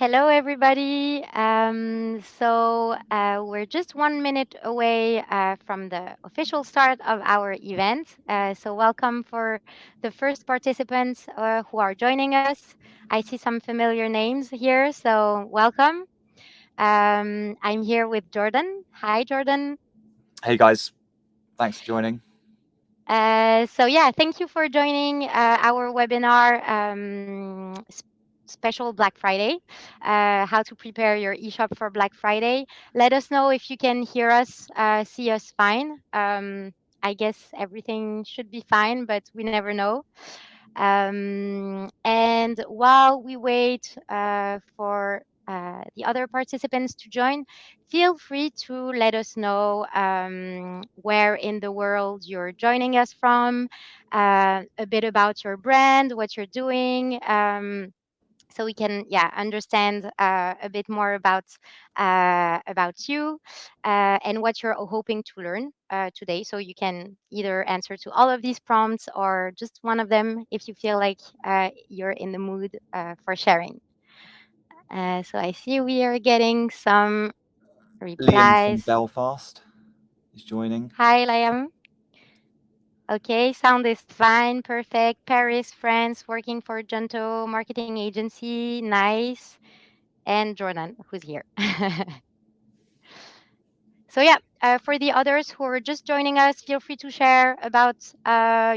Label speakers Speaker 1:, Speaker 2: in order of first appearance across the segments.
Speaker 1: Hello, everybody. We're just 1 minute away from the official start of our event. Welcome for the first participants who are joining us. I see some familiar names here, so welcome. I'm here with Jordan. Hi, Jordan.
Speaker 2: Hey guys, thanks for joining.
Speaker 1: Thank you for joining our webinar, special Black Friday, how to prepare your eShop for Black Friday. Let us know if you can hear us, see us fine. I guess everything should be fine, but we never know. And while we wait for the other participants to join, feel free to let us know where in the world you're joining us from, a bit about your brand, what you're doing. So we can understand a bit more about you and what you're hoping to learn today, so you can either answer to all of these prompts or just one of them if you feel like you're in the mood for sharing. So I see we are getting some
Speaker 2: Liam from
Speaker 1: replies.
Speaker 2: Belfast is joining.
Speaker 1: Hi, Liam. Okay, sound is fine, perfect. Paris, France, working for Junto marketing agency. Nice. And Jordan, who's here. For the others who are just joining us, feel free to share about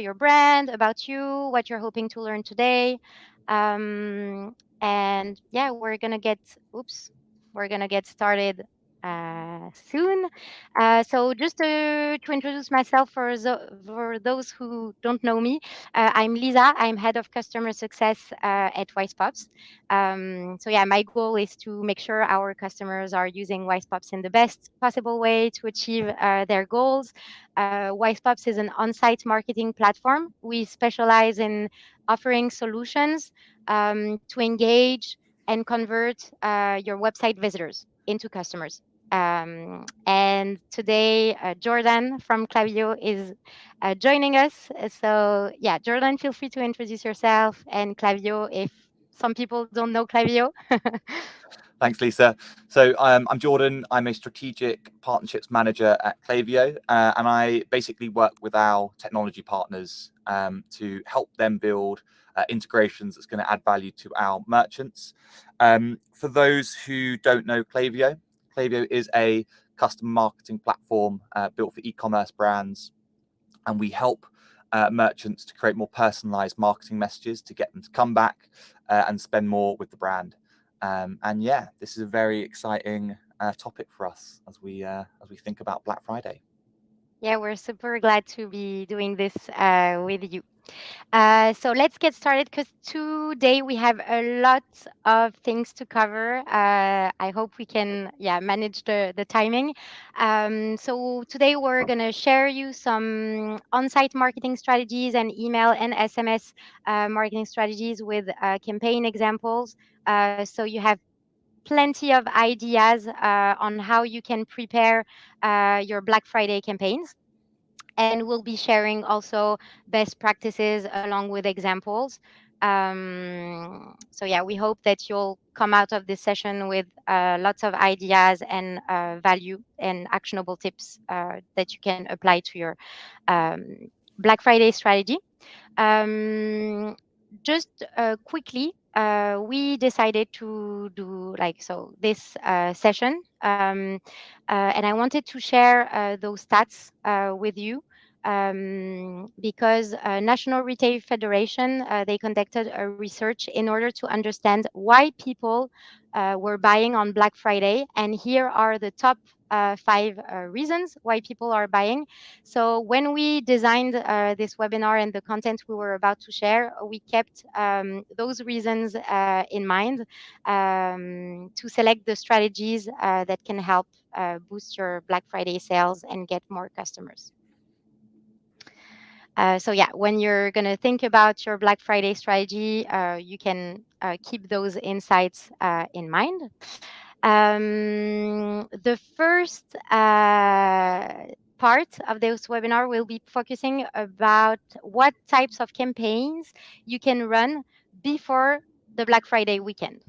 Speaker 1: your brand, about you, what you're hoping to learn today. And yeah, we're gonna get started soon. So just to introduce myself for those who don't know me, I'm Lisa. I'm head of customer success at Wisepops. My goal is to make sure our customers are using Wisepops in the best possible way to achieve their goals. Wisepops is an on-site marketing platform. We specialize in offering solutions to engage and convert your website visitors into customers. And today, Jordan from Klaviyo is joining us. Jordan, feel free to introduce yourself and Klaviyo if some people don't know Klaviyo.
Speaker 2: Thanks, Lisa. So I'm Jordan. I'm a strategic partnerships manager at Klaviyo, and I basically work with our technology partners to help them build integrations that's going to add value to our merchants. For those who don't know Klaviyo, Klaviyo is a custom marketing platform built for e-commerce brands, and we help merchants to create more personalized marketing messages to get them to come back and spend more with the brand. This is a very exciting topic for us as we think about Black Friday.
Speaker 1: Yeah, we're super glad to be doing this with you. So let's get started because today we have a lot of things to cover. I hope we can manage the timing. So today we're going to share you some on-site marketing strategies and email and SMS marketing strategies with campaign examples. So you have plenty of ideas on how you can prepare your Black Friday campaigns. And we'll be sharing also best practices along with examples. We hope that you'll come out of this session with lots of ideas and value and actionable tips that you can apply to your um, Black Friday strategy. Um, just quickly, we decided to do this session, and I wanted to share those stats with you because National Retail Federation they conducted a research in order to understand why people were buying on Black Friday, and here are the top 5 reasons why people are buying. So when we designed this webinar and the content we were about to share, we kept those reasons in mind to select the strategies that can help boost your Black Friday sales and get more customers. When you're going to think about your Black Friday strategy, you can keep those insights in mind. The first part of this webinar will be focusing about what types of campaigns you can run before the Black Friday weekend.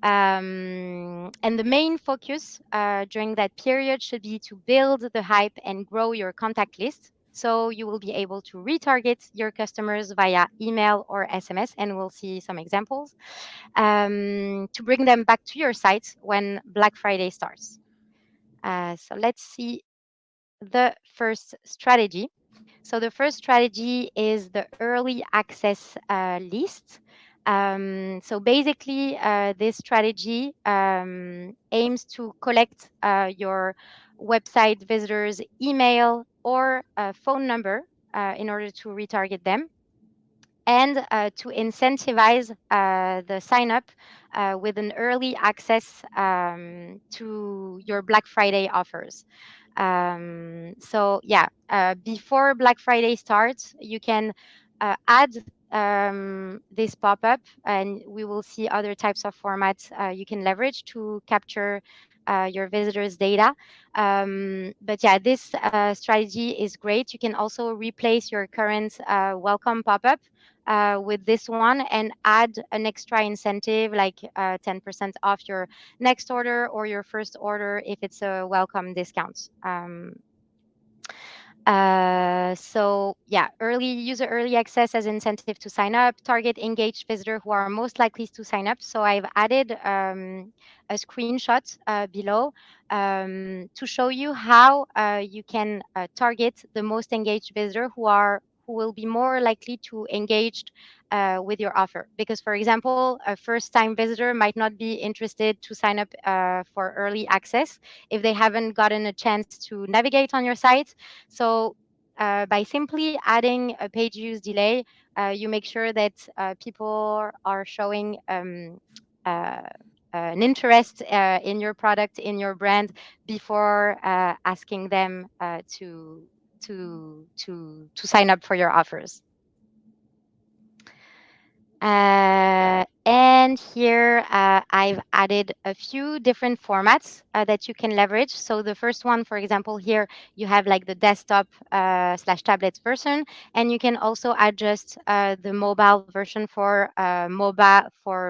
Speaker 1: And the main focus during that period should be to build the hype and grow your contact list. So you will be able to retarget your customers via email or SMS, and we'll see some examples to bring them back to your site when Black Friday starts. So let's see the first strategy. So the first strategy is the early access list. So basically, this strategy aims to collect your website visitors' email or phone number in order to retarget them and to incentivize the sign up with an early access to your Black Friday offers. So yeah, before Black Friday starts, you can add this pop-up, and we will see other types of formats you can leverage to capture your visitors' data. But yeah, this strategy is great. You can also replace your current welcome pop-up with this one and add an extra incentive like 10% off your next order or your first order if it's a welcome discount. So yeah, early access as incentive to sign up, target engaged visitor who are most likely to sign up. So I've added a screenshot below to show you how you can target the most engaged visitor who will be more likely to engage with your offer. Because, for example, a first-time visitor might not be interested to sign up for early access if they haven't gotten a chance to navigate on your site. So by simply adding a page views delay, you make sure that people are showing uh, an interest in your product, in your brand, before asking them to sign up for your offers. And here I've added a few different formats that you can leverage. So the first one, for example, here you have like the desktop slash tablet version, and you can also adjust the mobile version for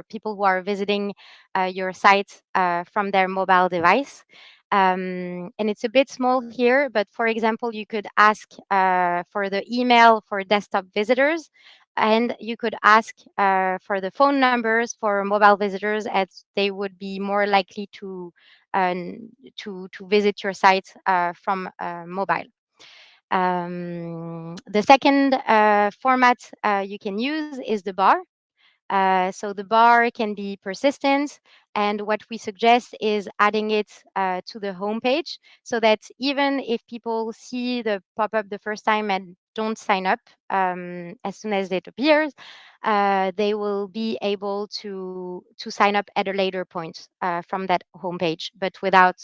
Speaker 1: people who are visiting your site from their mobile device. And it's a bit small here, but for example, you could ask for the email for desktop visitors, and you could ask for the phone numbers for mobile visitors, as they would be more likely to visit your site from mobile. The second format you can use is the bar. So the bar can be persistent, and what we suggest is adding it to the homepage so that even if people see the pop-up the first time and don't sign up as soon as it appears, they will be able to sign up at a later point from that homepage, but without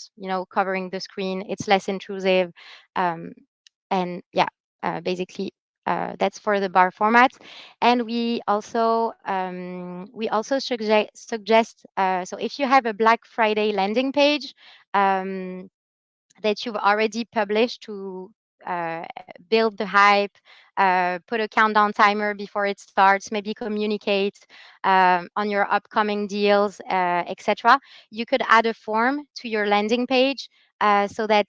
Speaker 1: covering the screen. It's less intrusive, um, and yeah, basically that's for the bar format. And we also suggest so if you have a Black Friday landing page that you've already published to uh, build the hype, put a countdown timer before it starts, maybe communicate on your upcoming deals, etc. You could add a form to your landing page so that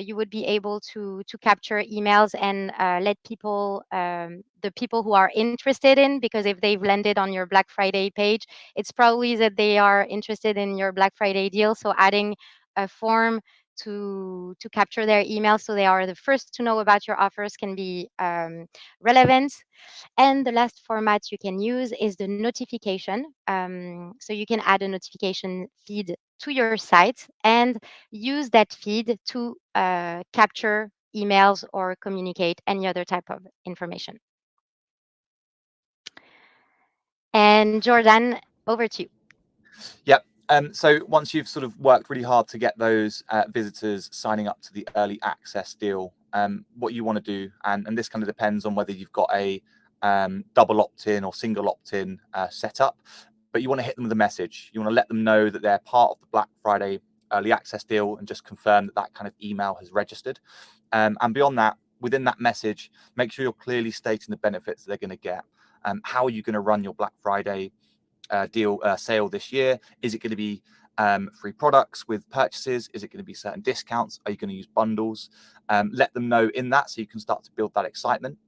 Speaker 1: you would be able to capture emails and let the people who are interested in, because if they've landed on your Black Friday page, it's probably that they are interested in your Black Friday deal. So adding a form to capture their email so they are the first to know about your offers can be relevant. And the last format you can use is the notification. So you can add a notification feed to your site and use that feed to capture emails or communicate any other type of information. And Jordan, over to you.
Speaker 2: Yep. So once you've sort of worked really hard to get those visitors signing up to the early access deal, what you want to do, and this kind of depends on whether you've got a double opt-in or single opt-in set up, but you want to hit them with a message. You want to let them know that they're part of the Black Friday early access deal and just confirm that that kind of email has registered. And beyond that, within that message, make sure you're clearly stating the benefits that they're going to get. How are you going to run your Black Friday deal sale this year? Is it going to be free products with purchases? Is it going to be certain discounts? Are you going to use bundles? Let them know in that so you can start to build that excitement.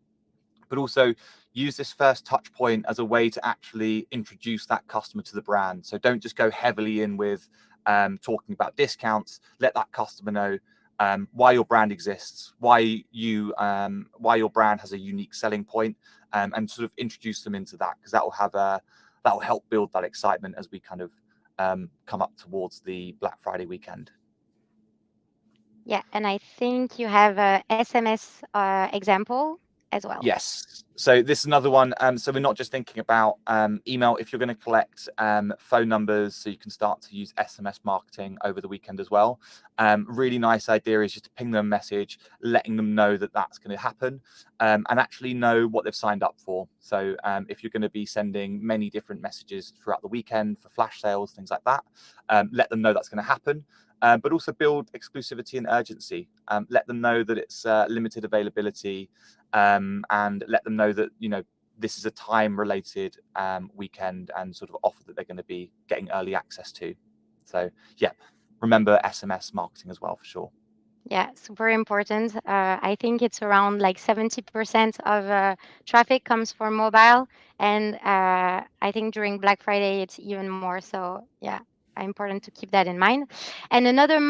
Speaker 2: But also use this first touch point as a way to actually introduce that customer to the brand. So don't just go heavily in with talking about discounts. Let that customer know why your brand exists, why your brand has a unique selling point, and sort of introduce them into that, because that will help build that excitement as we kind of come up towards the Black Friday weekend.
Speaker 1: Yeah, and I think you have a SMS example as well.
Speaker 2: Yes. So this is another one. So we're not just thinking about email. If you're going to collect phone numbers, so you can start to use SMS marketing over the weekend as well. Really nice idea is just to ping them a message, letting them know that that's going to happen, and actually know what they've signed up for. So if you're going to be sending many different messages throughout the weekend for flash sales, things like that, let them know that's going to happen. But also build exclusivity and urgency. Let them know that it's limited availability, and let them know that this is a time-related weekend and sort of offer that they're going to be getting early access to. So yeah, remember SMS marketing as well for sure.
Speaker 1: Yeah, super important. I think it's around like 70% of traffic comes from mobile, and I think during Black Friday it's even more. So yeah, important to keep that in mind. And another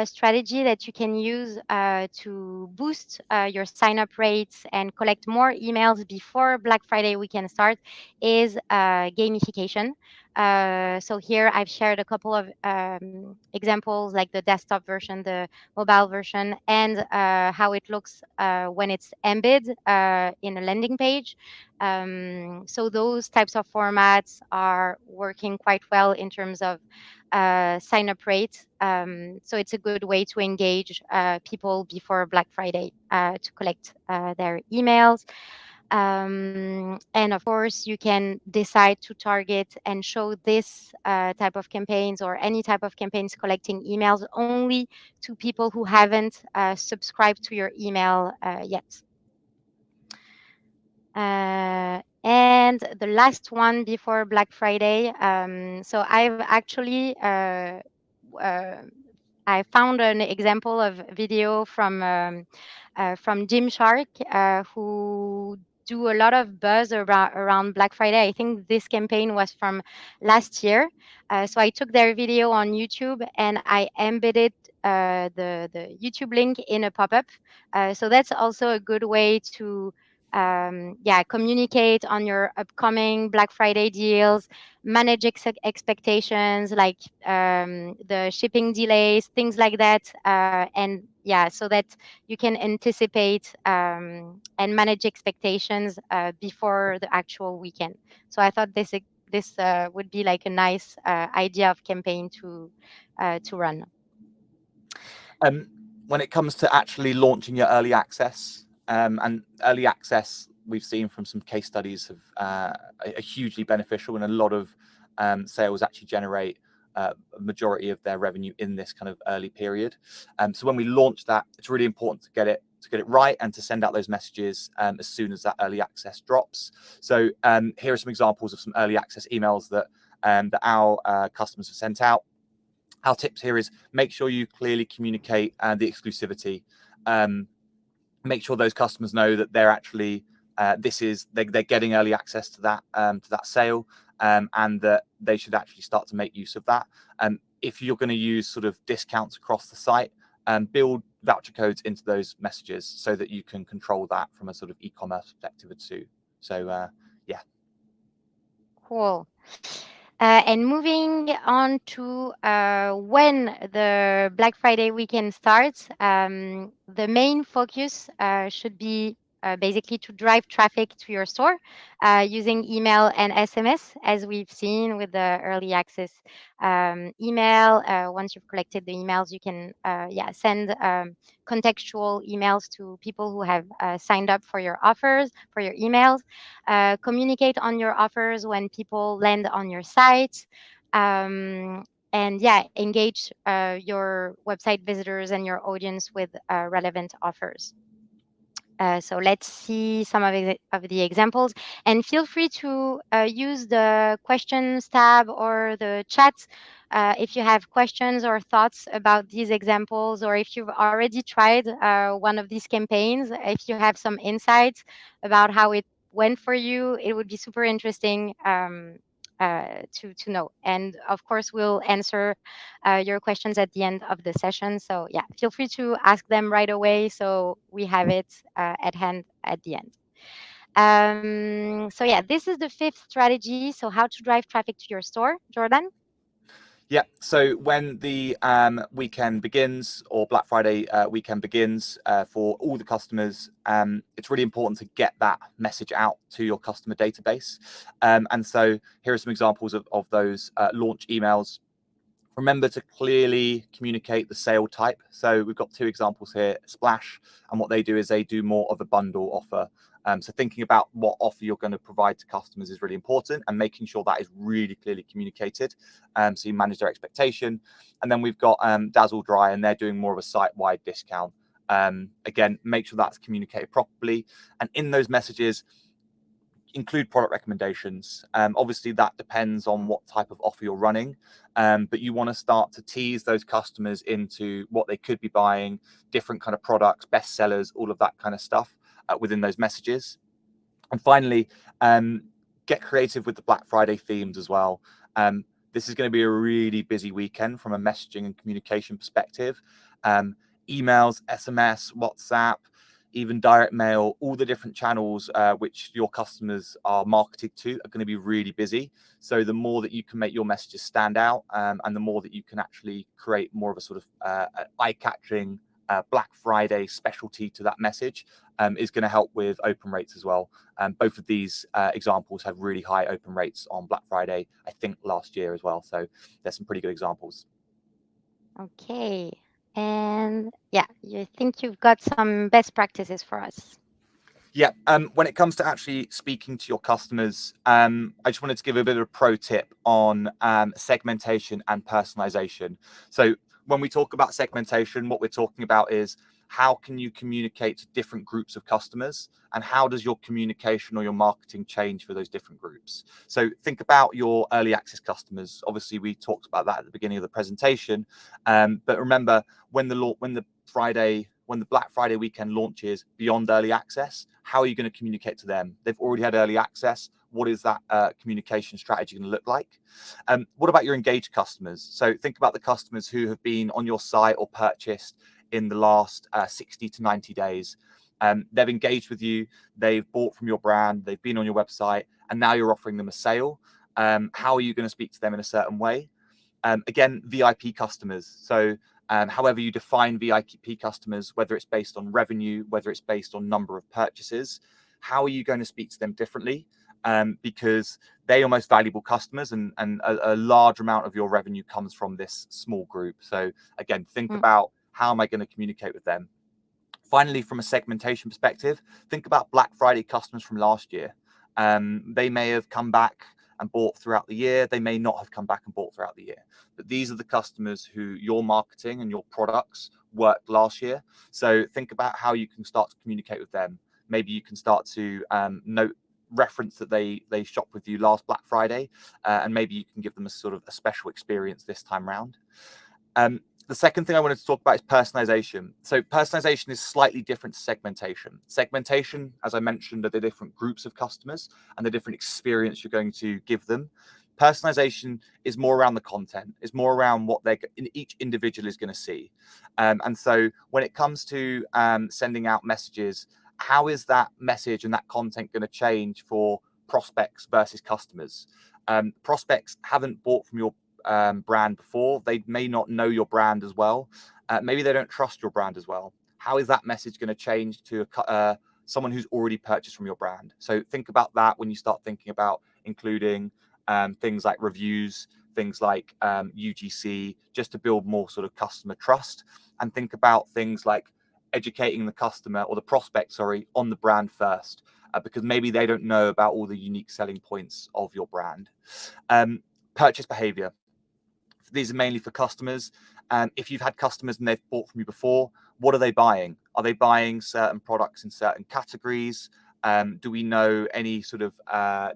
Speaker 1: strategy that you can use to boost your sign-up rates and collect more emails before Black Friday weekend starts is gamification. So here I've shared a couple of examples, like the desktop version, the mobile version, and how it looks when it's embedded in a landing page. So those types of formats are working quite well in terms of sign up rate. So it's a good way to engage people before Black Friday to collect their emails. And of course, you can decide to target and show this type of campaigns or any type of campaigns collecting emails only to people who haven't subscribed to your email yet. And the last one before Black Friday. So I've actually uh, I found an example of video from Gymshark, who do a lot of buzz around Black Friday. I think this campaign was from last year. So I took their video on YouTube and I embedded the YouTube link in a pop-up. So that's also a good way to communicate on your upcoming Black Friday deals, manage expectations like the shipping delays, things like that, and yeah, so that you can anticipate and manage expectations before the actual weekend. So I thought this would be like a nice idea of campaign to run.
Speaker 2: When it comes to actually launching your early access, and early access, we've seen from some case studies are hugely beneficial, and a lot of sales actually generate a majority of their revenue in this kind of early period. So when we launch that, it's really important to get it right and to send out those messages as soon as that early access drops. So here are some examples of some early access emails that our customers have sent out. Our tips here is make sure you clearly communicate the exclusivity. Make sure those customers know that they're actually they're getting early access to that sale, and that they should actually start to make use of that. If you're going to use sort of discounts across the site, build voucher codes into those messages so that you can control that from a sort of e-commerce perspective too. So yeah.
Speaker 1: Cool. And moving on to when the Black Friday weekend starts, the main focus should be basically to drive traffic to your store using email and SMS, as we've seen with the early access email. Once you've collected the emails, you can send contextual emails to people who have signed up for your offers, for your emails. Communicate on your offers when people land on your site. And yeah, engage your website visitors and your audience with relevant offers. So let's see some of the examples, and feel free to use the questions tab or the chat if you have questions or thoughts about these examples, or if you've already tried one of these campaigns, if you have some insights about how it went for you, it would be super interesting to know. And of course, we'll answer your questions at the end of the session. So yeah, feel free to ask them right away so we have it at hand at the end. So yeah, this is the fifth strategy. So how to drive traffic to your store, Jordan?
Speaker 2: Yeah, so when the weekend begins, or Black Friday weekend begins for all the customers, it's really important to get that message out to your customer database. And so here are some examples of those launch emails. Remember to clearly communicate the sale type. So we've got two examples here, Splash, and what they do is they do more of a bundle offer. So thinking about what offer you're going to provide to customers is really important, and making sure that is really clearly communicated, so you manage their expectation. And then we've got Dazzle Dry, and they're doing more of a site-wide discount. Again, make sure that's communicated properly, and in those messages, include product recommendations. Obviously, that depends on what type of offer you're running, but you want to start to tease those customers into what they could be buying, different kind of products, best sellers, all of that kind of stuff within those messages. And finally, get creative with the Black Friday themes as well. This is going to be a really busy weekend from a messaging and communication perspective. Emails, SMS, WhatsApp, even direct mail, all the different channels which your customers are marketed to are going to be really busy. So the more that you can make your messages stand out, and the more that you can actually create more of a sort of eye-catching Black Friday specialty to that message, is going to help with open rates as well. Both of these examples have really high open rates on Black Friday, I think last year as well. So there's some pretty good examples.
Speaker 1: Okay. And yeah, you think you've got some best practices for us?
Speaker 2: Yeah, when it comes to actually speaking to your customers, I just wanted to give a bit of a pro tip on segmentation and personalization. So when we talk about segmentation, what we're talking about is how can you communicate to different groups of customers, and how does your communication or your marketing change for those different groups? So think about your early access customers. Obviously, we talked about that at the beginning of the presentation, but remember when the Black Friday weekend launches beyond early access, how are you going to communicate to them? They've already had early access. What is that communication strategy going to look like? What about your engaged customers? So think about the customers who have been on your site or purchased in the last 60 to 90 days. They've engaged with you, they've bought from your brand, they've been on your website, and now you're offering them a sale. How are you going to speak to them in a certain way? Again, VIP customers. So however you define VIP customers, whether it's based on revenue, whether it's based on number of purchases, how are you going to speak to them differently? Because they are most valuable customers, and a large amount of your revenue comes from this small group. So again, think about how am I going to communicate with them? Finally, from a segmentation perspective, think about Black Friday customers from last year. They may have come back and bought throughout the year. They may not have come back and bought throughout the year. But these are the customers who your marketing and your products worked last year. So think about how you can start to communicate with them. Maybe you can start to reference that they shopped with you last Black Friday, and maybe you can give them a sort of a special experience this time round. The second thing I wanted to talk about is personalization. So personalization is slightly different to segmentation. Segmentation, as I mentioned, are the different groups of customers and the different experience you're going to give them. Personalization is more around the content, is more around what each individual is going to see. And so when it comes to sending out messages, how is that message and that content going to change for prospects versus customers? Prospects haven't bought from your brand before. They may not know your brand as well. Maybe they don't trust your brand as well. How is that message going to change to someone who's already purchased from your brand? So think about that when you start thinking about including things like reviews, things like UGC, just to build more sort of customer trust. And think about things like educating the customer or the prospect, sorry, on the brand first, because maybe they don't know about all the unique selling points of your brand. Purchase behavior. These are mainly for customers. If you've had customers and they've bought from you before, what are they buying? Are they buying certain products in certain categories? Do we know any sort of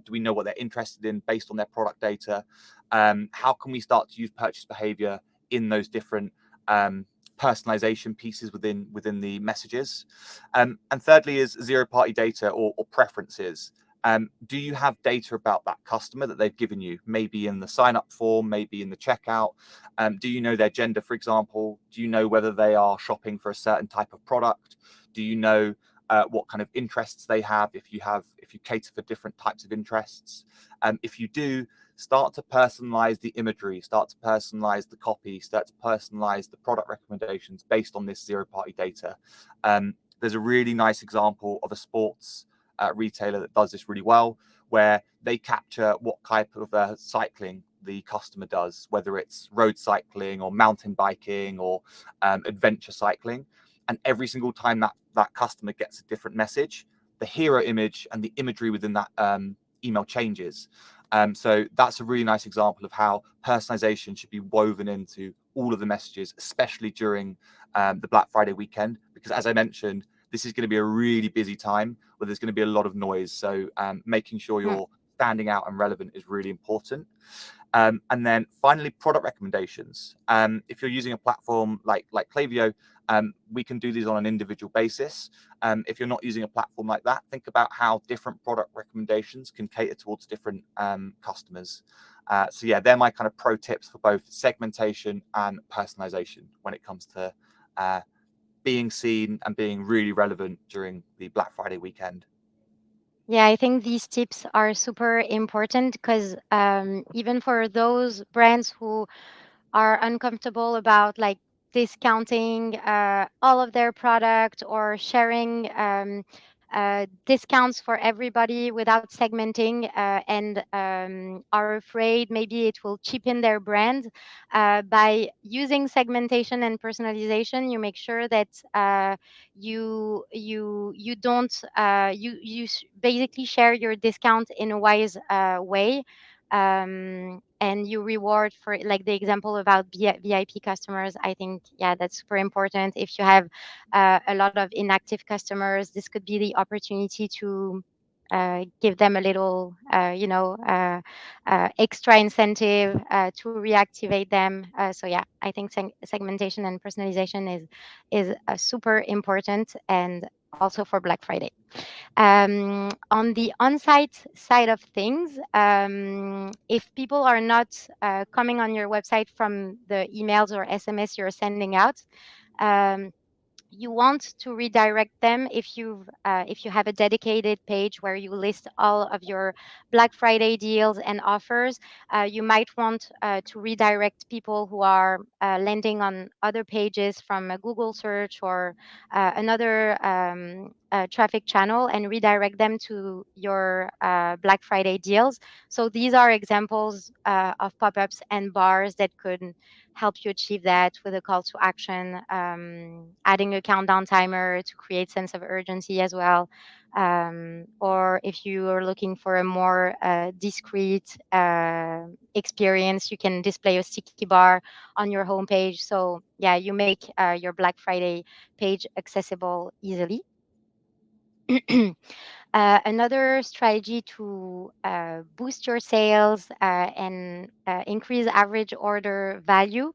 Speaker 2: do we know what they're interested in based on their product data? How can we start to use purchase behavior in those different personalization pieces within the messages? And thirdly is zero party data or preferences. Do you have data about that customer that they've given you, maybe in the sign up form, maybe in the checkout? Do you know their gender, for example? Do you know whether they are shopping for a certain type of product? Do you know what kind of interests they have, if you cater for different types of interests? If you do, start to personalize the imagery, start to personalize the copy, start to personalize the product recommendations based on this zero party data. There's a really nice example of a sports retailer that does this really well, where they capture what type of cycling the customer does, whether it's road cycling or mountain biking or adventure cycling. And every single time that customer gets a different message, the hero image and the imagery within that email changes. So that's a really nice example of how personalization should be woven into all of the messages, especially during the Black Friday weekend, because as I mentioned, this is going to be a really busy time where there's going to be a lot of noise. So making sure
Speaker 1: Mm.
Speaker 2: you're standing out and relevant is really important. And then finally, product recommendations. If you're using a platform like Klaviyo, we can do these on an individual basis. If you're not using a platform like that, think about how different product recommendations can cater towards different customers. So yeah, they're my kind of pro tips for both segmentation and personalization when it comes to being seen and being really relevant during the Black Friday weekend.
Speaker 1: Yeah, I think these tips are super important because even for those brands who are uncomfortable about like discounting all of their product or sharing discounts for everybody without segmenting and are afraid maybe it will cheapen their brand. By using segmentation and personalization, you make sure that you don't basically share your discount in a wise way, and you reward for like the example about VIP customers. I think, yeah, that's super important. If you have a lot of inactive customers, this could be the opportunity to give them a little, extra incentive to reactivate them. So yeah, I think segmentation and personalization is super important, and also for Black Friday. On the on-site side of things, if people are not coming on your website from the emails or SMS you're sending out, um, you want to redirect them. If you have a dedicated page where you list all of your Black Friday deals and offers, you might want to redirect people who are landing on other pages from a Google search or another traffic channel, and redirect them to your Black Friday deals. So these are examples of pop-ups and bars that could help you achieve that with a call to action, adding a countdown timer to create sense of urgency as well. Or if you are looking for a more discreet experience, you can display a sticky bar on your homepage. So yeah, you make your Black Friday page accessible easily. Another strategy to boost your sales and increase average order value.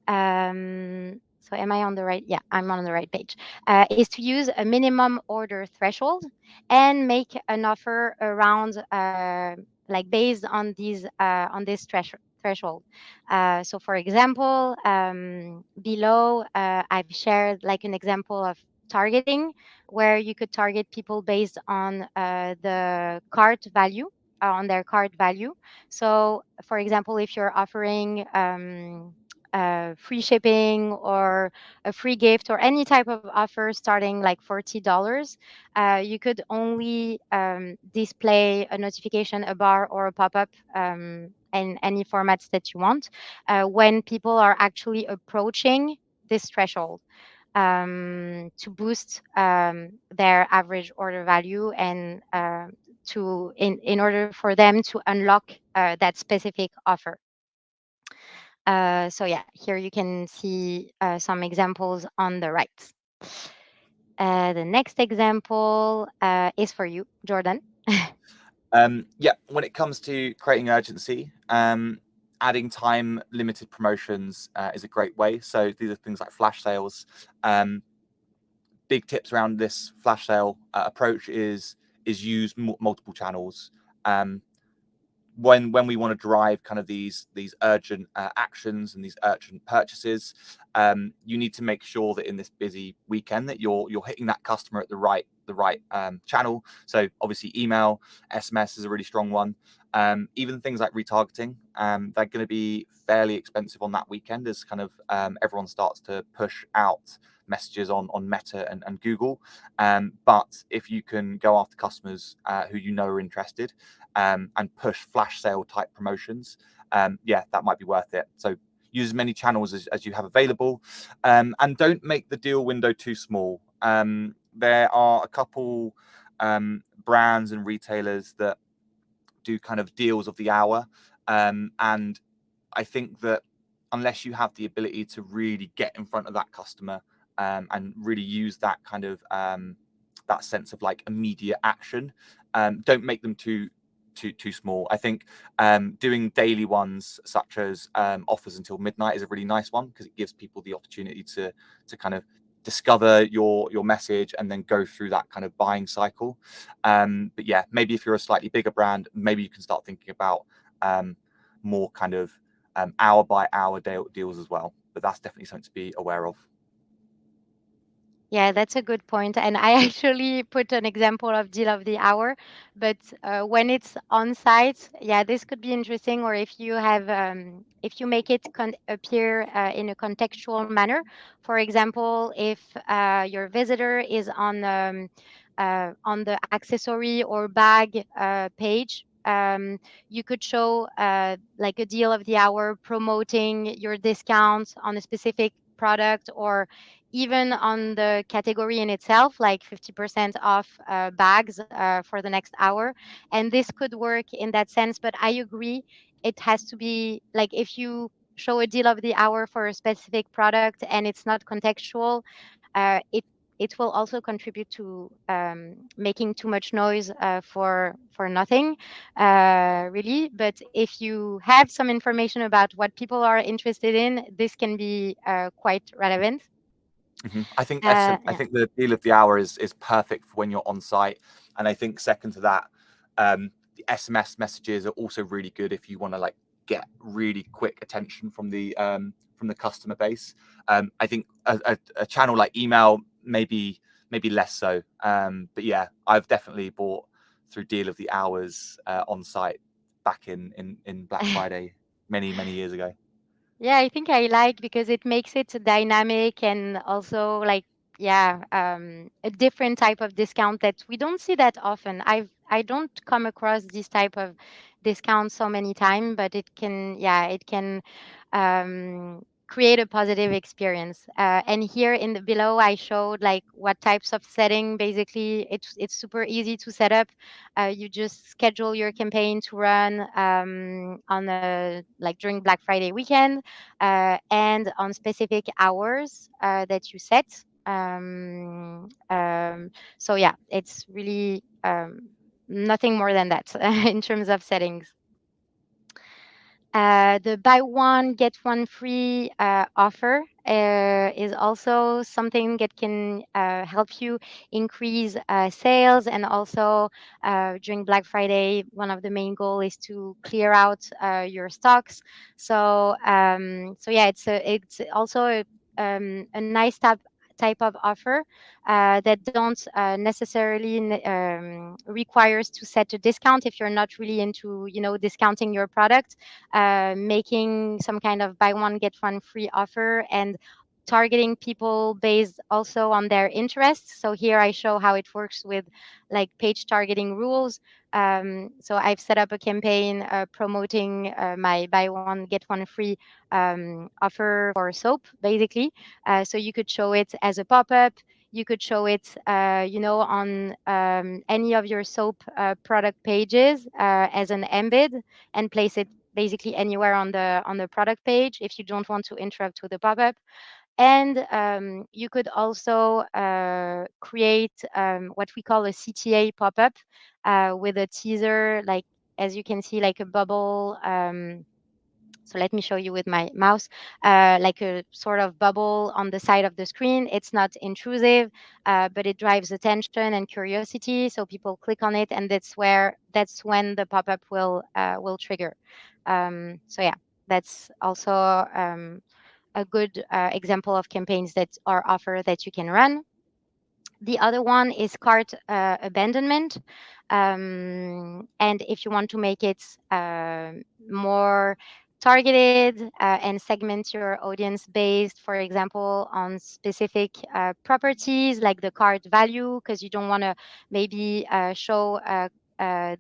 Speaker 1: So, am I on the right? Yeah, I'm on the right page. Is to use a minimum order threshold and make an offer around, like based on this threshold. So, for example, below I've shared like an example of targeting, where you could target people based on the cart value, on their cart value. So, for example, if you're offering free shipping or a free gift or any type of offer starting like $40, you could only display a notification, a bar, or a pop-up in any formats that you want when people are actually approaching this threshold, to boost their average order value, and in order for them to unlock that specific offer. So yeah, here you can see some examples on the right. The next example is for you, Jordan.
Speaker 2: Yeah, when it comes to creating urgency, adding time limited promotions is a great way. So these are things like flash sales. Um, Big tips around this flash sale approach is use multiple channels. Um, when we want to drive kind of these urgent actions and these urgent purchases, you need to make sure that in this busy weekend that you're hitting that customer at the right channel. So obviously email, SMS is a really strong one. Even things like retargeting, they're going to be fairly expensive on that weekend as kind of everyone starts to push out messages on Meta and Google. But if you can go after customers who you know are interested, and push flash sale type promotions, yeah, that might be worth it. So use as many channels as you have available, and don't make the deal window too small. There are a couple brands and retailers that do kind of deals of the hour, and I think that unless you have the ability to really get in front of that customer, and really use that kind of that sense of like immediate action, don't make them too small. I think doing daily ones such as offers until midnight is a really nice one because it gives people the opportunity to kind of discover your message and then go through that kind of buying cycle. But yeah, maybe if you're a slightly bigger brand, maybe you can start thinking about more kind of hour by hour deals as well. But that's definitely something to be aware of.
Speaker 1: Yeah, that's a good point. And I actually put an example of deal of the hour, but when it's on site, yeah, this could be interesting. Or if you have, if you make it appear in a contextual manner. For example, if your visitor is on the accessory or bag page, you could show like a deal of the hour promoting your discounts on a specific product, or even on the category in itself, like 50% off bags for the next hour. And this could work in that sense. But I agree, it has to be like if you show a deal of the hour for a specific product and it's not contextual, it will also contribute to making too much noise for nothing, really. But if you have some information about what people are interested in, this can be quite relevant.
Speaker 2: I think I
Speaker 1: Yeah.
Speaker 2: think the deal of the hour is perfect for when you're on site, and I think second to that, the SMS messages are also really good if you want to like get really quick attention from the customer base. I think a channel like email maybe less so, but yeah, I've definitely bought through deal of the hours on site back in Black Friday many years ago.
Speaker 1: Yeah, I think I like because it makes it dynamic and also like, yeah, a different type of discount that we don't see that often. I don't come across this type of discount so many times, but it can, yeah, it can create a positive experience. And here in the below, I showed like what types of setting. Basically, it's super easy to set up. You just schedule your campaign to run on a like during Black Friday weekend, and on specific hours that you set. So yeah, it's really nothing more than that in terms of settings. The buy one get one free offer is also something that can help you increase sales. And also during Black Friday, one of the main goal is to clear out your stocks. So yeah, it's also a nice type of offer that don't necessarily requires to set a discount if you're not really into, discounting your product. Making some kind of buy one get one free offer and targeting people based also on their interests. So here I show how it works with like page targeting rules. So I've set up a campaign promoting my buy one get one free offer for soap, basically. So you could show it as a pop-up. You could show it, on any of your soap product pages as an embed, and place it basically anywhere on the product page if you don't want to interrupt with the pop-up. And you could also create what we call a CTA pop-up with a teaser, like as you can see, like a bubble. So let me show you with my mouse, like a sort of bubble on the side of the screen. It's not intrusive, but it drives attention and curiosity. So people click on it, and that's when the pop-up will trigger. So yeah, that's also a good example of campaigns that are offered that you can run. The other one is cart abandonment. And if you want to make it more targeted and segment your audience based, for example, on specific properties like the cart value, because you don't want to maybe show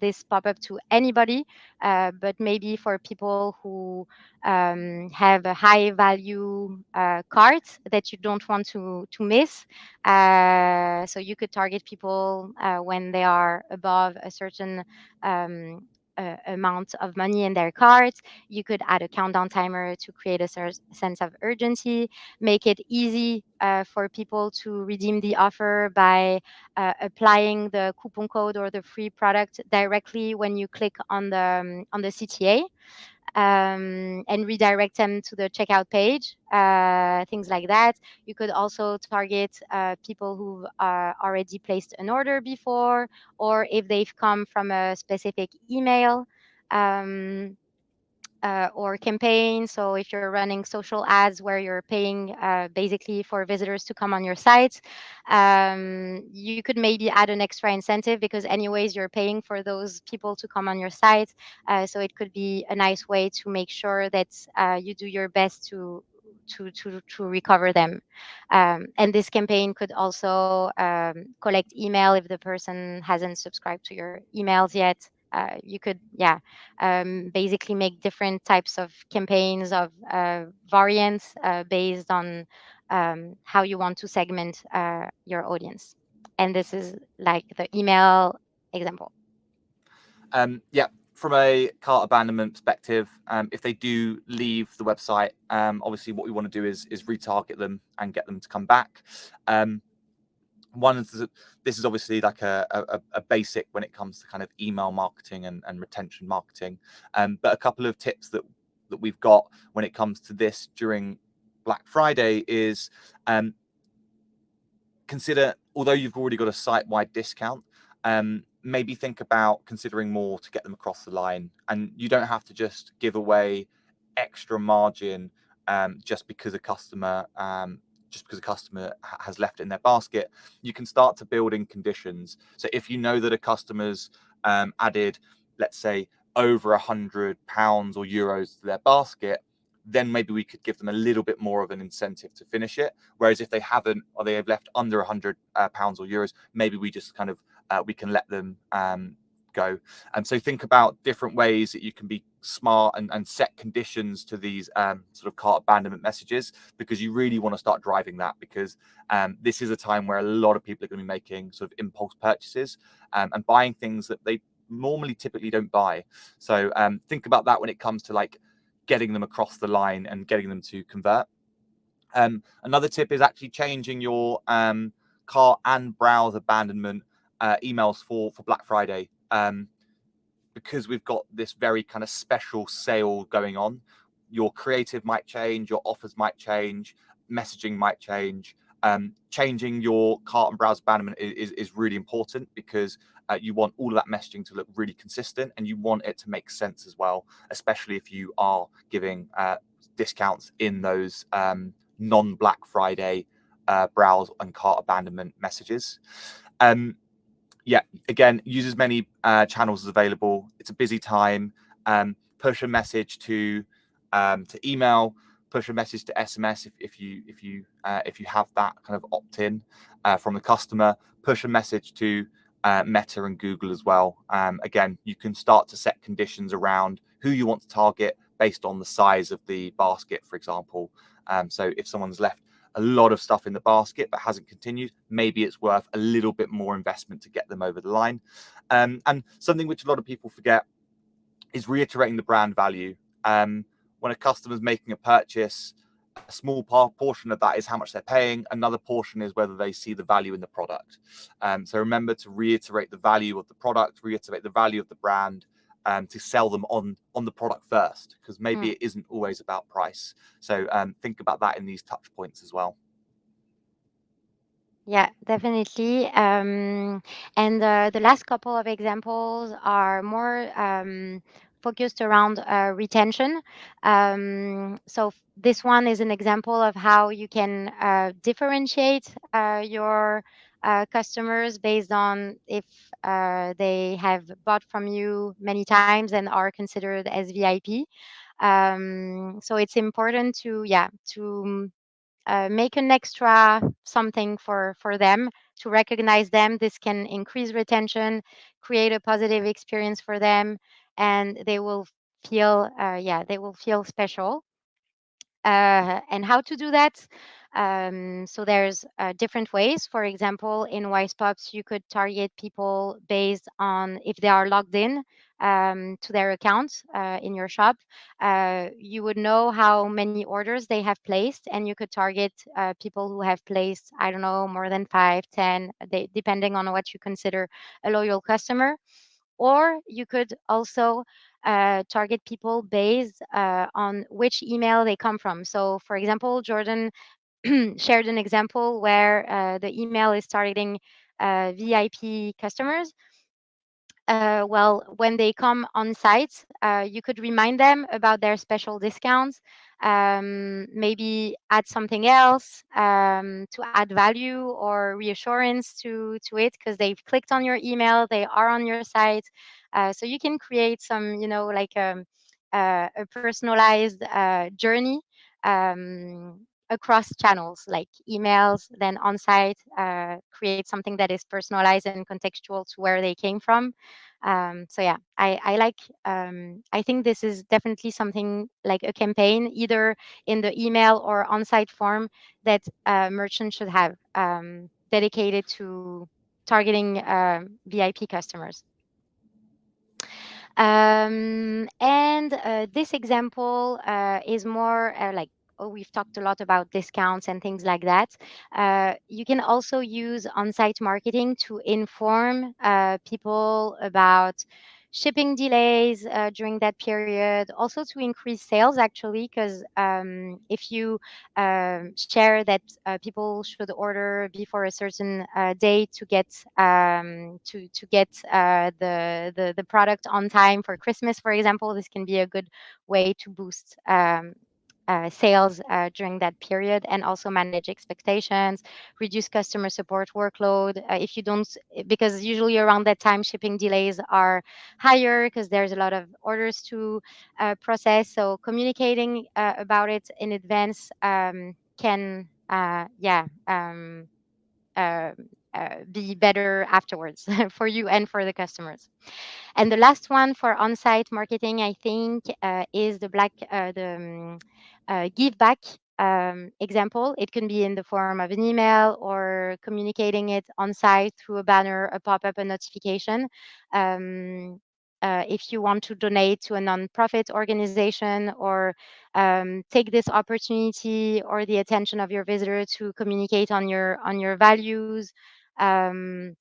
Speaker 1: this pop-up to anybody, but maybe for people who have a high value cart that you don't want to miss. So you could target people when they are above a certain amount of money in their cards. You could add a countdown timer to create a sense of urgency, make it easy for people to redeem the offer by applying the coupon code or the free product directly when you click on the CTA, and redirect them to the checkout page, things like that. You could also target people who've already placed an order before, or if they've come from a specific email. Or campaign. So if you're running social ads where you're paying basically for visitors to come on your site, you could maybe add an extra incentive because anyways you're paying for those people to come on your site. So it could be a nice way to make sure that you do your best to recover them. And this campaign could also collect email if the person hasn't subscribed to your emails yet. You could, yeah, basically make different types of campaigns of variants based on how you want to segment your audience. And this is like the email example.
Speaker 2: Yeah, from a cart abandonment perspective, if they do leave the website, obviously what we want to do is retarget them and get them to come back. One is this is obviously like a basic when it comes to kind of email marketing and retention marketing, but a couple of tips that we've got when it comes to this during Black Friday is consider, although you've already got a site-wide discount, maybe think about considering more to get them across the line. And you don't have to just give away extra margin just because a customer has left it in their basket. You can start to build in conditions. So if you know that a customer's added, let's say, over £100 or euros to their basket, then maybe we could give them a little bit more of an incentive to finish it. Whereas if they haven't, or they have left under £100 or euros, maybe we just kind of we can let them go. And so think about different ways that you can be smart and set conditions to these sort of cart abandonment messages, because you really want to start driving that, because this is a time where a lot of people are going to be making sort of impulse purchases and buying things that they normally typically don't buy. So think about that when it comes to like getting them across the line and getting them to convert. Another tip is actually changing your cart and browse abandonment emails for Black Friday, because we've got this very kind of special sale going on. Your creative might change, your offers might change, messaging might change. Changing your cart and browse abandonment is really important, because you want all of that messaging to look really consistent, and you want it to make sense as well, especially if you are giving discounts in those non-Black Friday browse and cart abandonment messages. Yeah, again, use as many channels as available. It's a busy time. Push a message to email, push a message to SMS if you have that kind of opt-in from the customer. Push a message to Meta and Google as well. Again, you can start to set conditions around who you want to target based on the size of the basket, for example. So if someone's left a lot of stuff in the basket but hasn't continued, maybe it's worth a little bit more investment to get them over the line. And something which a lot of people forget is reiterating the brand value. When a customer's making a purchase, A small portion of that is how much they're paying. Another portion is whether they see the value in the product. So remember to reiterate the value of the product, reiterate the value of the brand, to sell them on the product first, because maybe it isn't always about price. So think about that in these touch points as well.
Speaker 1: Yeah, definitely. And the last couple of examples are more focused around retention. This one is an example of how you can differentiate your customers based on if they have bought from you many times and are considered as VIP. So it's important to, yeah, to make an extra something for them to recognize them. This can increase retention, create a positive experience for them, and they will feel yeah, they will feel special. And how to do that? So there's different ways. For example, in Wisepops, you could target people based on if they are logged in to their account in your shop. You would know how many orders they have placed, and you could target people who have placed, I don't know, more than 5, 10, depending on what you consider a loyal customer. Or you could also target people based on which email they come from. So, for example, Jordan shared an example where the email is targeting VIP customers. Well, when they come on site, you could remind them about their special discounts, maybe add something else to add value or reassurance to it because they've clicked on your email, they are on your site. So you can create some, like a personalized journey across channels like emails, then on site, create something that is personalized and contextual to where they came from. So yeah, I like. I think this is definitely something like a campaign, either in the email or on-site form that merchants should have dedicated to targeting VIP customers. And this example is more like, oh, we've talked a lot about discounts and things like that. You can also use on-site marketing to inform people about shipping delays during that period, also to increase sales actually, because if you share that people should order before a certain date to get the product on time for Christmas, for example. This can be a good way to boost sales during that period, and also manage expectations, reduce customer support workload. If you don't, because usually around that time shipping delays are higher because there's a lot of orders to process. So communicating about it in advance can, be better afterwards for you and for the customers. And the last one for on-site marketing, I think, is the give back example. It can be in the form of an email or communicating it on site through a banner, a pop-up, a notification. If you want to donate to a nonprofit organization, or take this opportunity or the attention of your visitor to communicate on your values, um,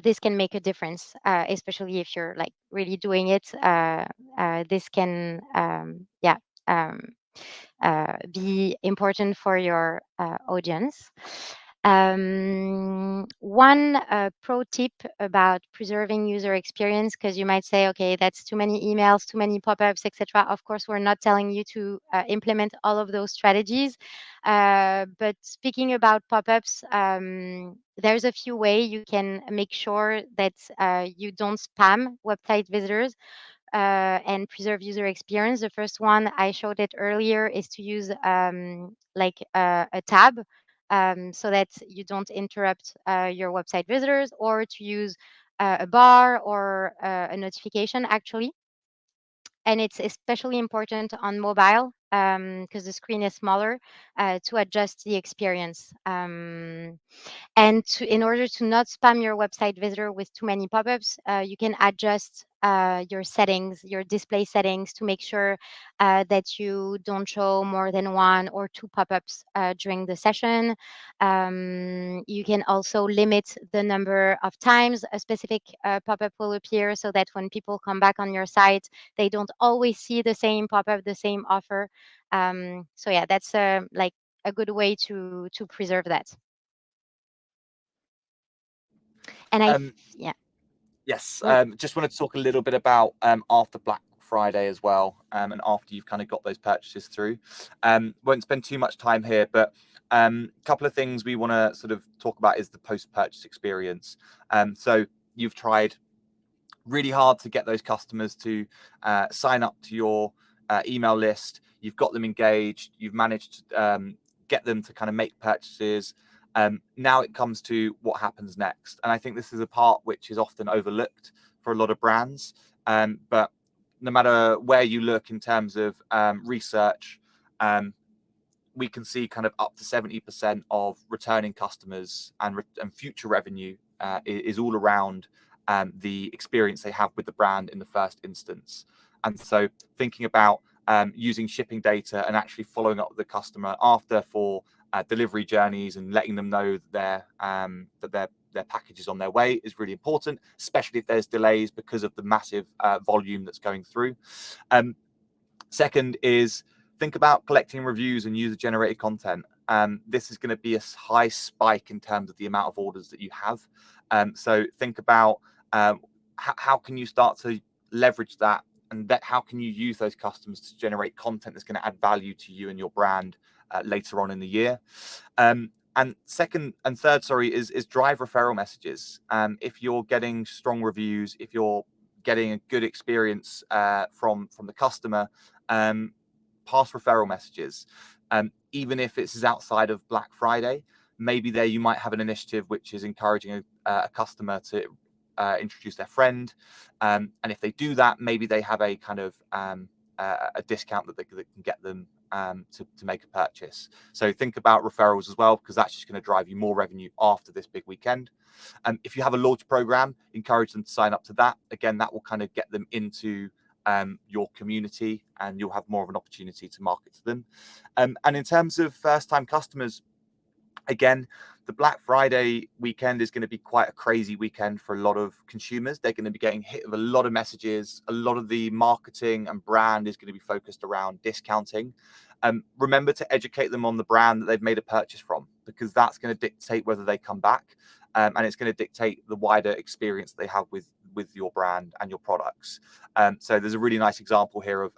Speaker 1: this can make a difference, especially if you're like really doing it. This can, um, be important for your audience. One pro tip about preserving user experience, because you might say, okay, that's too many emails, too many pop-ups, etc. Of course, we're not telling you to implement all of those strategies. But speaking about pop-ups, there's a few ways you can make sure that you don't spam website visitors and preserve user experience. The first one I showed it earlier is to use like a tab, so that you don't interrupt your website visitors, or to use a bar or a notification actually. And it's especially important on mobile because the screen is smaller, to adjust the experience. And in order to not spam your website visitor with too many pop-ups, you can adjust your settings, your display settings, to make sure that you don't show more than one or two pop-ups during the session. You can also limit the number of times a specific pop-up will appear, so that when people come back on your site, they don't always see the same pop-up, the same offer. So yeah, that's like a good way to preserve that. And
Speaker 2: Um,
Speaker 1: yeah.
Speaker 2: Yes,
Speaker 1: Oh,
Speaker 2: just wanted to talk a little bit about after Black Friday as well, and after you've kind of got those purchases through. Won't spend too much time here, but a couple of things we want to sort of talk about is the post-purchase experience. So you've tried really hard to get those customers to sign up to your email list. You've got them engaged. You've managed to get them to kind of make purchases. Now it comes to what happens next. And I think this is a part which is often overlooked for a lot of brands. But no matter where you look in terms of research, we can see kind of up to 70% of returning customers and future revenue is all around the experience they have with the brand in the first instance. And so thinking about using shipping data and actually following up with the customer after for delivery journeys and letting them know that their package is on their way is really important, especially if there's delays because of the massive volume that's going through. Second is think about collecting reviews and user generated content. This is going to be a high spike in terms of the amount of orders that you have. So think about how can you start to leverage that, and how can you use those customers to generate content that's going to add value to you and your brand later on in the year. And second and third, sorry, is drive referral messages. If you're getting strong reviews, if you're getting a good experience from the customer, pass referral messages. Even if it's outside of Black Friday, maybe there you might have an initiative which is encouraging a customer to introduce their friend. And if they do that, maybe they have a kind of a discount that can get them to make a purchase. So think about referrals as well, because that's just going to drive you more revenue after this big weekend. If you have a loyalty program, encourage them to sign up to that. Again, that will kind of get them into your community, and you'll have more of an opportunity to market to them. And in terms of first-time customers, again, the Black Friday weekend is going to be quite a crazy weekend for a lot of consumers. They're going to be getting hit with a lot of messages. A lot of the marketing and brand is going to be focused around discounting. Remember to educate them on the brand that they've made a purchase from, because that's going to dictate whether they come back, and it's going to dictate the wider experience they have with your brand and your products. So there's a really nice example here of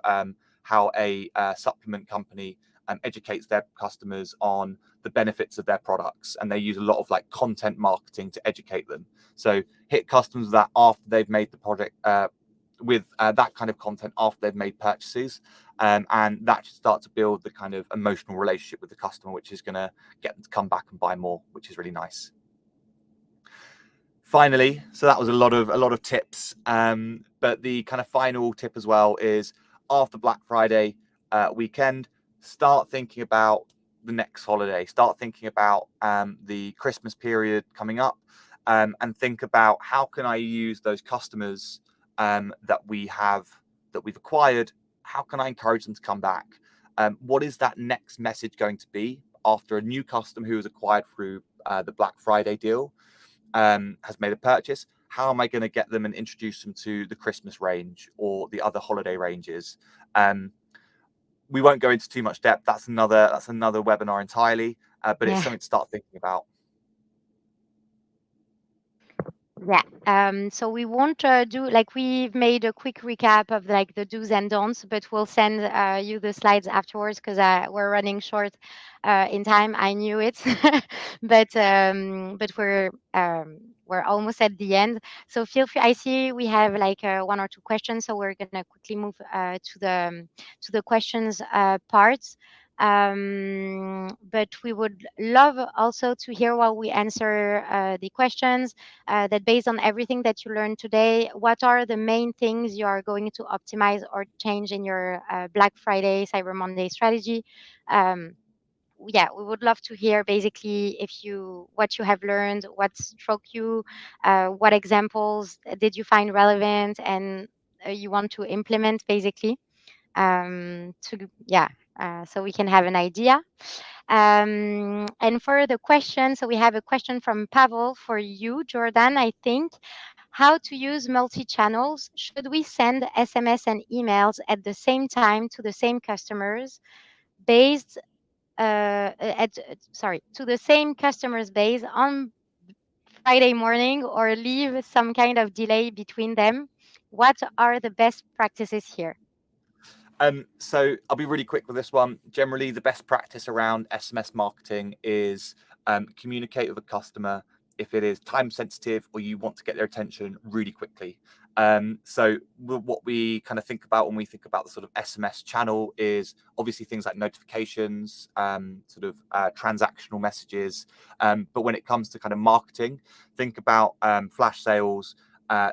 Speaker 2: how a supplement company educates their customers on the benefits of their products, and they use a lot of like content marketing to educate them. So hit customers with that after they've made the product with that kind of content after they've made purchases, and that should start to build the kind of emotional relationship with the customer, which is going to get them to come back and buy more, which is really nice. Finally, so that was a lot of tips, but the kind of final tip as well is after Black Friday weekend, start thinking about the next holiday. Start thinking about the Christmas period coming up, and think about how can I use those customers that we've acquired. How can I encourage them to come back? What is that next message going to be after a new customer who was acquired through the Black Friday deal has made a purchase? How am I going to get them and introduce them to the Christmas range or the other holiday ranges? We won't go into too much depth. That's another webinar entirely, but it's
Speaker 1: yeah.
Speaker 2: something to start thinking about.
Speaker 1: Yeah. So we won't do like we've made a quick recap of like the do's and don'ts, but we'll send you the slides afterwards because we're running short in time. I knew it, but we're almost at the end. So feel free. I see we have like one or two questions, so we're gonna quickly move to the questions parts. But we would love also to hear while we answer the questions that based on everything that you learned today, what are the main things you are going to optimize or change in your Black Friday, Cyber Monday strategy? Um, yeah, we would love to hear basically if you what you have learned, what struck you, what examples did you find relevant, and you want to implement basically. To yeah, so we can have an idea. And for the question, so we have a question from Pavel for you, Jordan, I think. How to use multi channels? Should we send SMS and emails at the same time to the same customers based sorry, to the same customers base on Friday morning, or leave some kind of delay between them? What are the best practices here?
Speaker 2: So I'll be really quick with this one. Generally, the best practice around SMS marketing is communicate with a customer if it is time sensitive or you want to get their attention really quickly. So what we kind of think about when we think about the sort of SMS channel is obviously things like notifications, sort of transactional messages. But when it comes to kind of marketing, think about flash sales,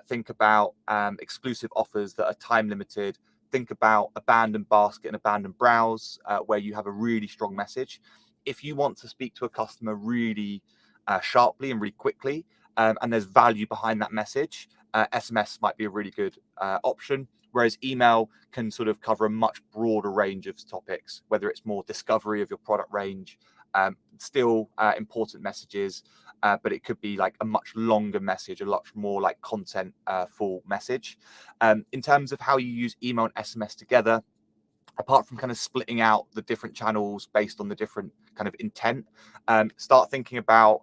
Speaker 2: think about exclusive offers that are time limited. Think about abandoned basket and abandoned browse, where you have a really strong message. If you want to speak to a customer really sharply and really quickly, and there's value behind that message, SMS might be a really good option. Whereas email can sort of cover a much broader range of topics, whether it's more discovery of your product range, still important messages, but it could be like a much longer message, a lot more like content full message. In terms of how you use email and SMS together, apart from kind of splitting out the different channels based on the different kind of intent, start thinking about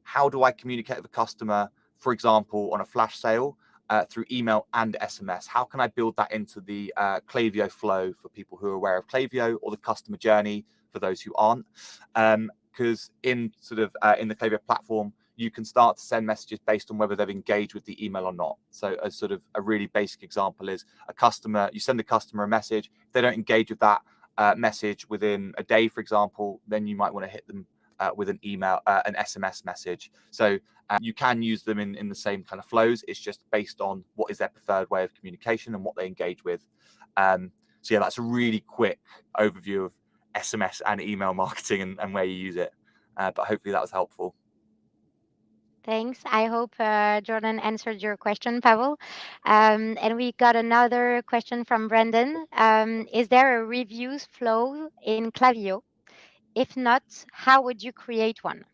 Speaker 2: how do I communicate with a customer, for example, on a flash sale through email and SMS? How can I build that into the Klaviyo flow for people who are aware of Klaviyo, or the customer journey for those who aren't? Because in sort of in the Klaviyo platform, you can start to send messages based on whether they've engaged with the email or not. So a sort of a really basic example is a customer, you send the customer a message. If they don't engage with that message within a day, for example, then you might want to hit them with an email, an SMS message. So you can use them in the same kind of flows. It's just based on what is their preferred way of communication and what they engage with. So yeah, that's a really quick overview of SMS and email marketing and where you use it. But hopefully that was helpful.
Speaker 1: Thanks. I hope Jordan answered your question, Pavel. And we got another question from Brendan. Is there a reviews flow in Klaviyo? If not, how would you create one?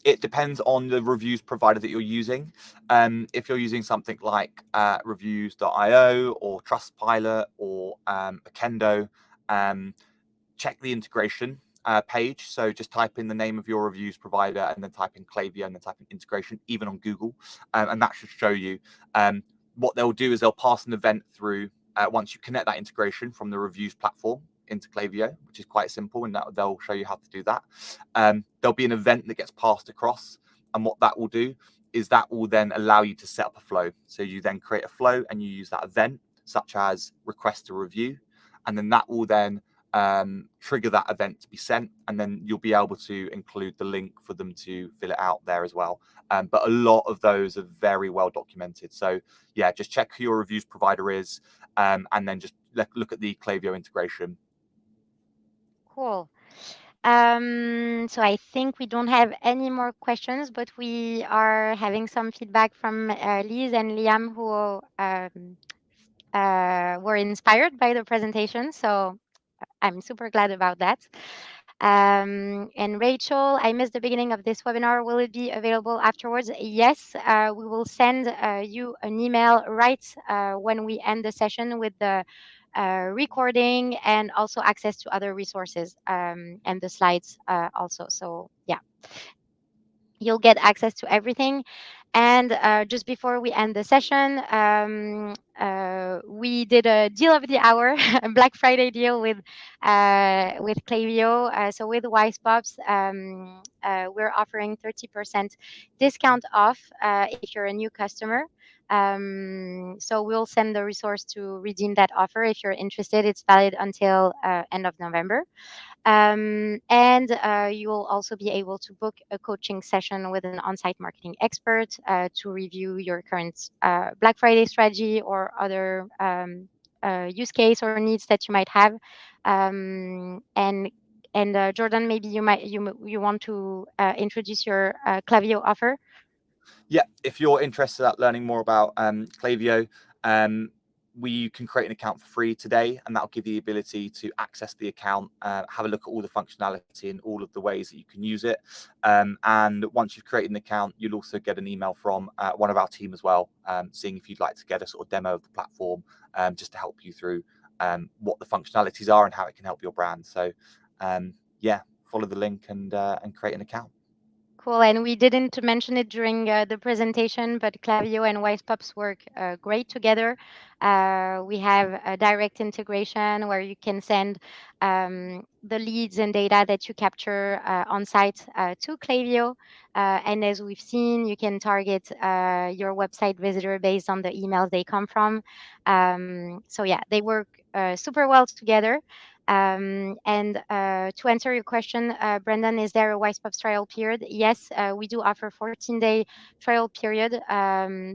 Speaker 2: It depends on the reviews provider that you're using. If you're using something like reviews.io or Trustpilot or Akendo, check the integration page. So just type in the name of your reviews provider and then type in Klaviyo and then type in integration, even on Google, and that should show you. What they'll do is they'll pass an event through once you connect that integration from the reviews platform into Klaviyo, which is quite simple, and that they'll show you how to do that. There'll be an event that gets passed across, and what that will do is that will then allow you to set up a flow. So you then create a flow and you use that event, such as request a review, and then that will then trigger that event to be sent, and then you'll be able to include the link for them to fill it out there as well. But a lot of those are very well documented. So yeah, just check who your reviews provider is, and then just look at the Klaviyo integration.
Speaker 1: Cool. So I think we don't have any more questions, but we are having some feedback from Liz and Liam, who were inspired by the presentation. So I'm super glad about that. And Rachel, I missed the beginning of this webinar. Will it be available afterwards? Yes, we will send you an email right when we end the session with the recording and also access to other resources and the slides also. So yeah, you'll get access to everything. And just before we end the session, we did a deal of the hour, a Black Friday deal with Klaviyo. So with Wisepops, we're offering 30% discount off if you're a new customer. So we'll send the resource to redeem that offer if you're interested. It's valid until end of November. And you will also be able to book a coaching session with an on-site marketing expert to review your current Black Friday strategy or other use case or needs that you might have. And Jordan, maybe you want to introduce your Klaviyo offer.
Speaker 2: Yeah, if you're interested at learning more about Klaviyo, we can create an account for free today, and that'll give you the ability to access the account, have a look at all the functionality and all of the ways that you can use it. And once you've created an account, you'll also get an email from one of our team as well, seeing if you'd like to get a sort of demo of the platform, just to help you through what the functionalities are and how it can help your brand. So yeah, follow the link and create an account.
Speaker 1: Cool. And we didn't mention it during the presentation, but Klaviyo and Wisepops work great together. We have a direct integration where you can send the leads and data that you capture on site to Klaviyo. And as we've seen, you can target your website visitor based on the emails they come from. So yeah, they work super well together. And to answer your question, Brendan, is there a Wisepops trial period? Yes, we do offer 14-day trial period.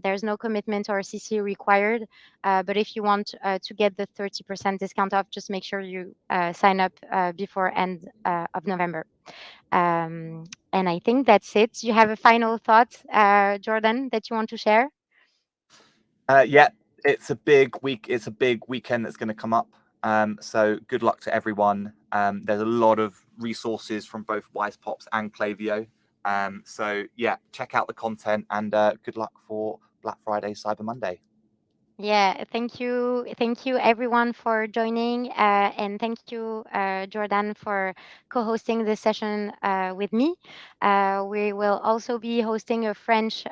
Speaker 1: There's no commitment or CC required. But if you want to get the 30% discount off, just make sure you sign up before end of November. And I think that's it. Do you have a final thought, Jordan, that you want to share?
Speaker 2: Yeah, it's a big week. It's a big weekend that's going to come up. So good luck to everyone. There's a lot of resources from both Wisepops and Klaviyo. So yeah, check out the content and good luck for Black Friday, Cyber Monday.
Speaker 1: Yeah, thank you everyone for joining, and thank you, Jordan, for co-hosting this session with me. We will also be hosting a French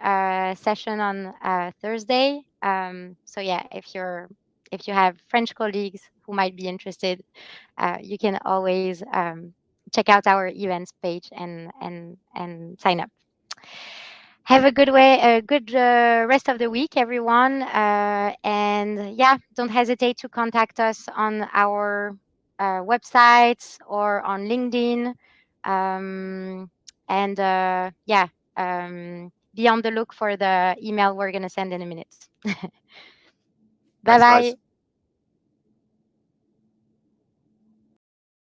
Speaker 1: session on Thursday. So yeah, if you have French colleagues who might be interested, you can always check out our events page and sign up. Have a good rest of the week, everyone. And yeah, don't hesitate to contact us on our websites or on LinkedIn. And yeah, be on the look for the email we're going to send in a minute. Bye
Speaker 2: Thanks,
Speaker 1: bye.
Speaker 2: guys.